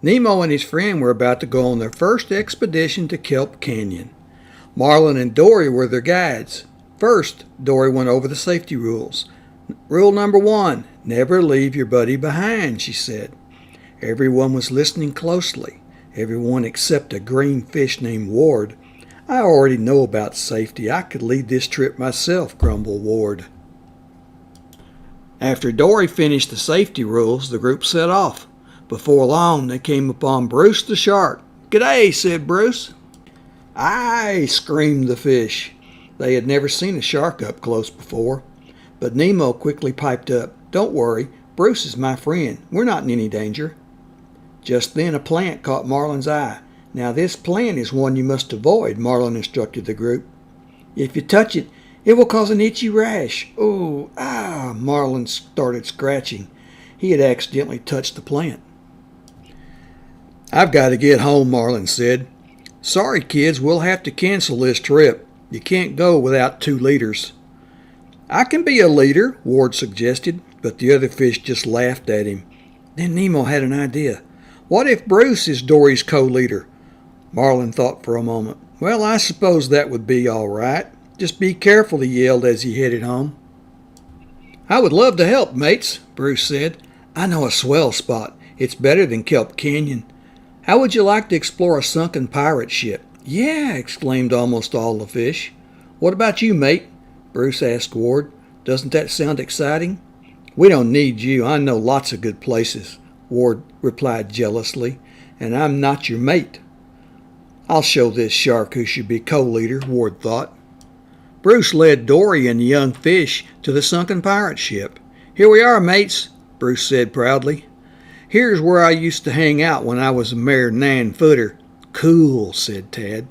Nemo and his friend were about to go on their first expedition to Kelp Canyon. Marlin and Dory were their guides. First, Dory went over the safety rules. Rule number 1, never leave your buddy behind, she said. Everyone was listening closely. Everyone except a green fish named Ward. I already know about safety. I could lead this trip myself, grumbled Ward. After Dory finished the safety rules, the group set off. Before long, they came upon Bruce the shark. "G'day," said Bruce. "Aye," screamed the fish. They had never seen a shark up close before. But Nemo quickly piped up, "Don't worry, Bruce is my friend. We're not in any danger." Just then a plant caught Marlin's eye. "Now this plant is one you must avoid," Marlin instructed the group. "If you touch it, it will cause an itchy rash." "Oh, ah!" Marlin started scratching. He had accidentally touched the plant. "I've got to get home," Marlin said. "Sorry, kids, we'll have to cancel this trip. You can't go without 2 leaders." "I can be a leader," Ward suggested, but the other fish just laughed at him. Then Nemo had an idea. "What if Bruce is Dory's co-leader?" Marlin thought for a moment. "Well, I suppose that would be all right. Just be careful," he yelled as he headed home. "I would love to help, mates," Bruce said. "I know a swell spot. It's better than Kelp Canyon. How would you like to explore a sunken pirate ship?" "Yeah," exclaimed almost all the fish. "What about you, mate?" Bruce asked Ward. "Doesn't that sound exciting?" "We don't need you. I know lots of good places," Ward replied jealously, "and I'm not your mate." "I'll show this shark who should be co-leader," Ward thought. Bruce led Dory and the young fish to the sunken pirate ship. "Here we are, mates," Bruce said proudly. "Here's where I used to hang out when I was a mere 9-footer. "Cool," said Tad.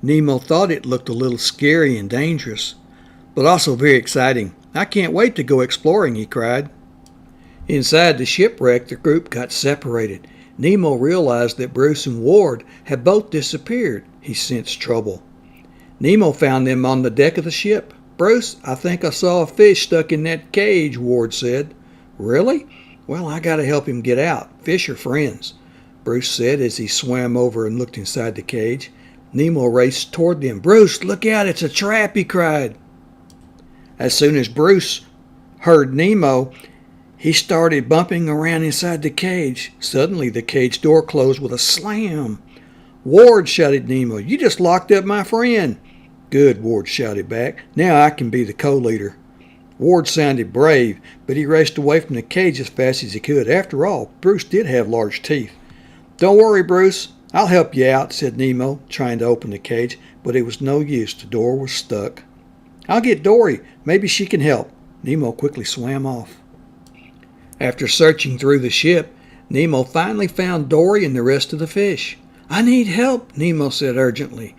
Nemo thought it looked a little scary and dangerous, but also very exciting. "I can't wait to go exploring," he cried. Inside the shipwreck, the group got separated. Nemo realized that Bruce and Ward had both disappeared. He sensed trouble. Nemo found them on the deck of the ship. "Bruce, I think I saw a fish stuck in that cage," Ward said. "Really? Well, I gotta help him get out. Fish are friends," Bruce said as he swam over and looked inside the cage. Nemo raced toward them. "Bruce, look out, it's a trap," he cried. As soon as Bruce heard Nemo, he started bumping around inside the cage. Suddenly, the cage door closed with a slam. "Ward," shouted Nemo, "you just locked up my friend." "Good," Ward shouted back. "Now I can be the co-leader." Ward sounded brave, but he raced away from the cage as fast as he could. After all, Bruce did have large teeth. "Don't worry, Bruce. I'll help you out," said Nemo, trying to open the cage, but it was no use. The door was stuck. "I'll get Dory. Maybe she can help." Nemo quickly swam off. After searching through the ship, Nemo finally found Dory and the rest of the fish. "I need help," Nemo said urgently.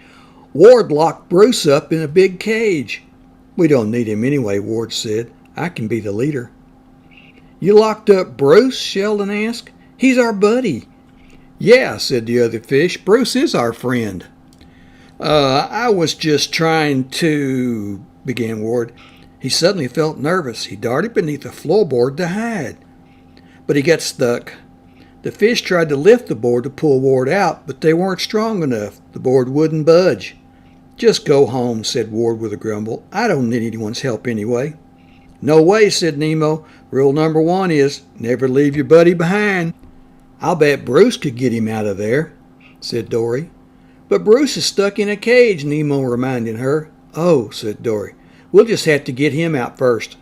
"Ward locked Bruce up in a big cage." "We don't need him anyway," Ward said. "I can be the leader." "You locked up Bruce?" Sheldon asked. "He's our buddy." "Yeah," said the other fish. "Bruce is our friend." I was just trying to," began Ward. He suddenly felt nervous. He darted beneath the floorboard to hide. But he got stuck. The fish tried to lift the board to pull Ward out, but they weren't strong enough. The board wouldn't budge. "Just go home," said Ward with a grumble. "I don't need anyone's help anyway." "No way," said Nemo. "Rule number 1 is never leave your buddy behind." "I'll bet Bruce could get him out of there," said Dory. "But Bruce is stuck in a cage," Nemo reminded her. "Oh," said Dory. "We'll just have to get him out first."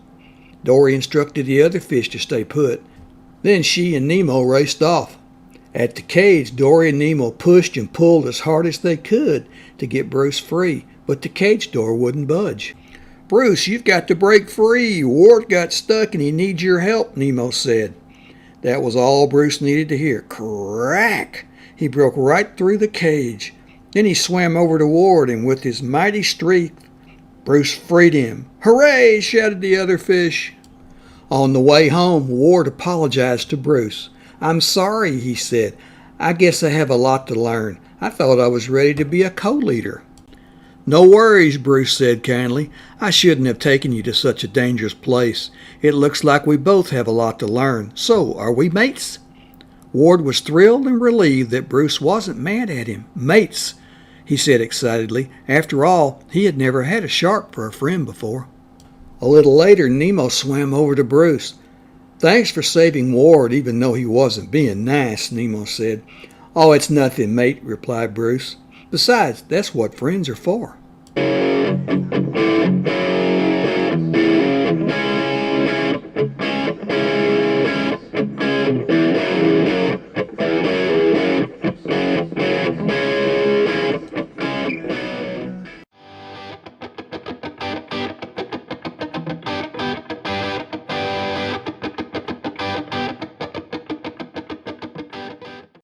Dory instructed the other fish to stay put. Then she and Nemo raced off. At the cage, Dory and Nemo pushed and pulled as hard as they could to get Bruce free, but the cage door wouldn't budge. "Bruce, you've got to break free. Ward got stuck and he needs your help," Nemo said. That was all Bruce needed to hear. Crack! He broke right through the cage. Then he swam over to Ward, and with his mighty strength, Bruce freed him. "Hooray!" shouted the other fish. On the way home, Ward apologized to Bruce. "I'm sorry," he said. "I guess I have a lot to learn. I thought I was ready to be a co-leader." "No worries," Bruce said kindly. "I shouldn't have taken you to such a dangerous place. It looks like we both have a lot to learn. So, are we mates?" Ward was thrilled and relieved that Bruce wasn't mad at him. "Mates," he said excitedly. After all, he had never had a shark for a friend before. A little later, Nemo swam over to Bruce. "Thanks for saving Ward, even though he wasn't being nice," Nemo said. "Oh, it's nothing, mate," replied Bruce. "Besides, that's what friends are for."